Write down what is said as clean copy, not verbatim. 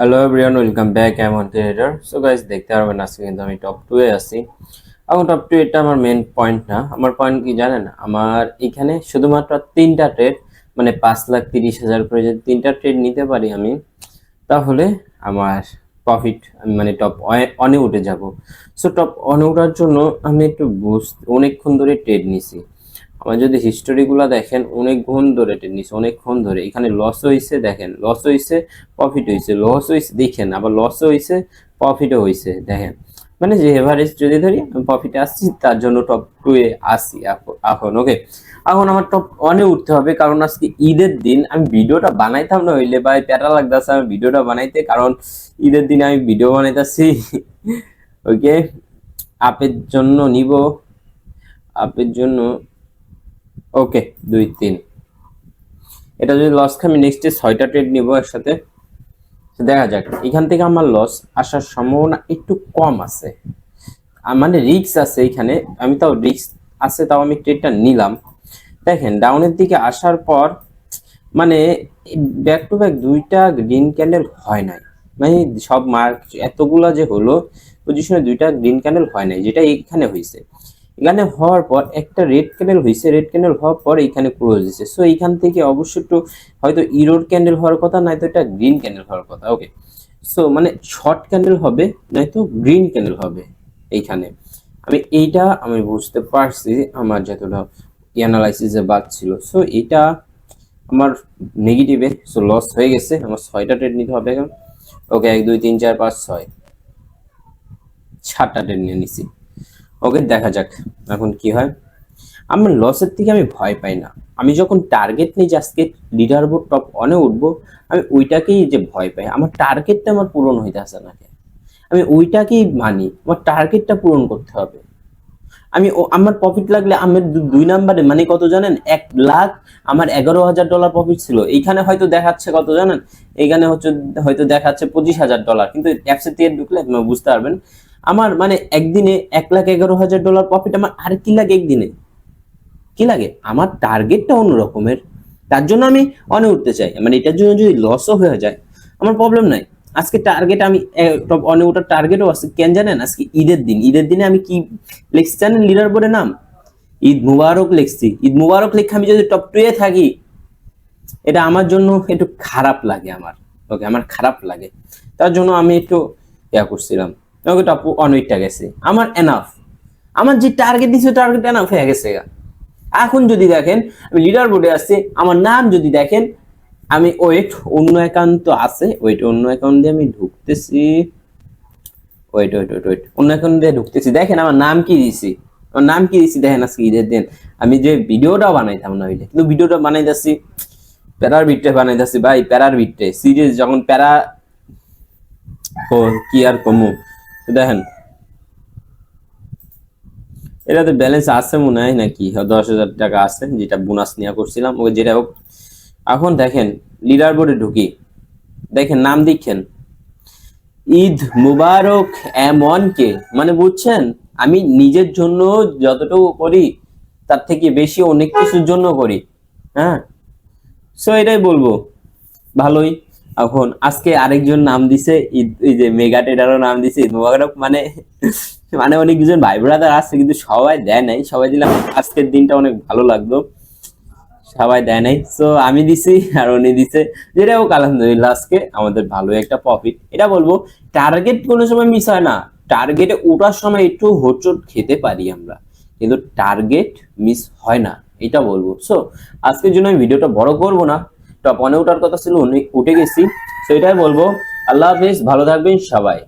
Hello everyone, welcome back. I am on creator. So guys, দেখতে পারবেন আজকে কিন্তু আমি টপ 2 এ আছি। এখন টপ 2 এটা আমার মেইন পয়েন্ট না। আমার পয়েন্ট কি জানেন? আমার এখানে শুধুমাত্র 3টা ট্রেড, মানে 5,30,000 করে যদি 3টা ট্রেড নিতে পারি আমি, তাহলে আমার প্রফিট, আমি মানে টপ অনে উঠে যাব। সো টপ অনে ওঠার জন্য আমি একটু অনেকক্ষণ ধরে ট্রেড নিছি। আমার যদি হিস্টোরিগুলো দেখেন, অনেকক্ষণ ধরে ট্রেড নিছি, অনেকক্ষণ ধরে। এখানে লস হয়েছে, দেখেন লস হয়েছে, প্রফিট হয়েছে, লস হয়েছে, দেখেন আবার লস হয়েছে, প্রফিটও হয়েছে, দেখেন। মানে যে এভারেজ যদি ধরি আমি প্রফিটে আসছি, তার জন্য টপ 2 এ আসি এখন। ওকে, এখন আমার টপ 1 এ উঠতে হবে, কারণ আজকে ঈদের দিন। আমি ভিডিওটা বানাইতাম না হইলে ভাই প্যারা লাগতেছে আমি ভিডিওটা বানাইতে, কারণ ঈদের দিন আমি ভিডিও বানাইতেছি। ওকে, আপের জন্য নিব, আপের জন্য। ওকে, 2 3। এটা যদি লস খাই, আমি নেক্সট 6টা ট্রেড নিব একসাথে। দেখা যাক, এখান থেকে আমার লস আসার সম্ভাবনা একটু কম আছে, মানে রিস্ক আছে এখানে। আমি তাও রিস্ক আছে, তাও আমি ট্রেডটা নিলাম। দেখেন ডাউনের দিকে আসার পর, মানে ব্যাক টু ব্যাক 2টা গ্রিন ক্যান্ডেল হয় নাই। মানে সব মার্ক এতগুলা যে হলো পজিশনে 2টা গ্রিন ক্যান্ডেল হয় নাই, যেটা এখানে হয়েছে। এখানে হওয়ার পর একটা রেড ক্যান্ডেল হয়েছে, রেড ক্যান্ডেল হওয়ার পর এখানে ক্লোজ দিয়েছে। সো এইখান থেকে অবশ্যই একটু হয়তো ইরোড ক্যান্ডেল হওয়ার কথা, নয়তো এটা গ্রিন ক্যান্ডেল হওয়ার কথা। ওকে, সো মানে শর্ট ক্যান্ডেল হবে, নয়তো গ্রিন ক্যান্ডেল হবে এইখানে। আমি বুঝতে পারছি, আমার যতটা অ্যানালাইসিসে বাদ ছিল। সো এটা আমার নেগেটিভে, সো লস হয়ে গেছে। আমার 6টা ট্রেড নিতে হবে এখন। ওকে, 1 2 3 4 5 6 7টা ট্রেড নিয়ে নিছি। ওকে, দেখা যাক এখন কি হয়। আমার লসের থেকে আমি ভয় পাই না। আমি যখন টার্গেট নিই যে আজকে লিডার বোর্ড টপ 1 এ উঠবো, আমি ওইটাকেই যে ভয় পাই। আমার টার্গেটটা আমার পূরণ হইতেছে না, আমি ওইটাকেই মানি। আমার টার্গেটটা পূরণ করতে হবে। আমার প্রফিট লাগলে আমার 2 নম্বরে মানে কত জানেন? 1 লাখ আমার $11,000 প্রফিট ছিল। এইখানে হয়তো দেখাচ্ছে কত জানেন? এইখানে হয়তো দেখাচ্ছে $25,000, কিন্তু অ্যাপসে থেকে ঢুকলে বুঝতে পারবেন। আমার মানে একদিনে $1,11,000 প্রফিট। আমার আর কি লাগে একদিনে? কি লাগে? আমার টার্গেটটা অন্য রকমের। তার জন্য আমি অনে উঠতে চাই। মানে এটার জন্য যদি লসও হয়ে যায় আমার প্রবলেম নাই। আজকে টার্গেট আমি অনে ওঠার টার্গেটও আছে। কেন জানেন? আজকে ঈদের দিন। ঈদের দিনে আমি কি লিখছি জানেন? লিডার বোর্ডে নাম ঈদ মুবারক লিখছি। ঈদ মুবারক লিখে আমি যদি টপ 2 এ থাকি, এটা আমার জন্য একটু খারাপ লাগে আমার। ওকে, আমার খারাপ লাগে। তার জন্য আমি একটু করছিলাম। ওকে, টপ 1 গেছে, আমার এনাফ। আমার যে টার্গেট দিছে টার্গেট এনাফ হয়ে গেছে। এখন যদি দেখেন আমি লিডার বোর্ডে আসছি, আমার নাম যদি দেখেন, আমি অন্য অ্যাকাউন্ট আছে, অন্য অ্যাকাউন্ট দিয়ে আমি ঢুকতেছি। অন্য অ্যাকাউন্ট দিয়ে ঢুকতেছি। দেখেন আমার নাম কি দিছি, আমার নাম কি দিছি দেখেন। আজকে ঈদের দিন আমি যে ভিডিওটাও বানাইতাম না হইলে, কিন্তু ভিডিওটা বানাইতেছি, প্যারার বিটে বানাইতেছি ভাই, প্যারার বিটে সিরিজ যখন প্যারা কি আর কমু। দেখেন এটাতে ব্যালেন্স আছে মনে হয় নাকি 10,000 টাকা আছে, যেটা বোনাস নিয়ে করছিলাম। ওই যেটা হোক, এখন দেখেন লিডার বোর্ডে ঢুকি, দেখেন নাম দেখেন ঈদ মুবারক এমন কে, মানে বুঝছেন? আমি নিজের জন্য যতটুকু করি তার থেকে বেশি অনেক কিছুর জন্য করি। হ্যাঁ, সো এটাই বলবো, ভালোই। এখন আজকে আরেকজন নাম দিছে ঈদ, এই যে মেগা ট্রেডারও নাম দিছে ঈদ মুবারক। মানে মানে অনেক দুজন ভাই ব্রাদার আছে, কিন্তু সবাই দেয় নাই। সবাই দিলাম, আজকের দিনটা অনেক ভালো লাগলো। সবাই দেয় নাই, সো আমি দিছি আর উনি দিছে। যেটা হোক, আলহামদুলিল্লাহ আজকে আমাদের ভালো একটা প্রফিট। এটা বলবো, টার্গেট কোনো সময় মিস হয় না। টার্গেটে ওঠার সময় একটু হোঁচট খেতে পারি আমরা, কিন্তু টার্গেট মিস হয় না, এটা বলবো। সো আজকের জন্য আমি ভিডিওটা বড় করব না। টপ 1 এ ওঠার কথা ছিল, উঠে গেছি। সো এটাই বলবো, আল্লাহ হাফেজ, ভালো থাকবেন সবাই।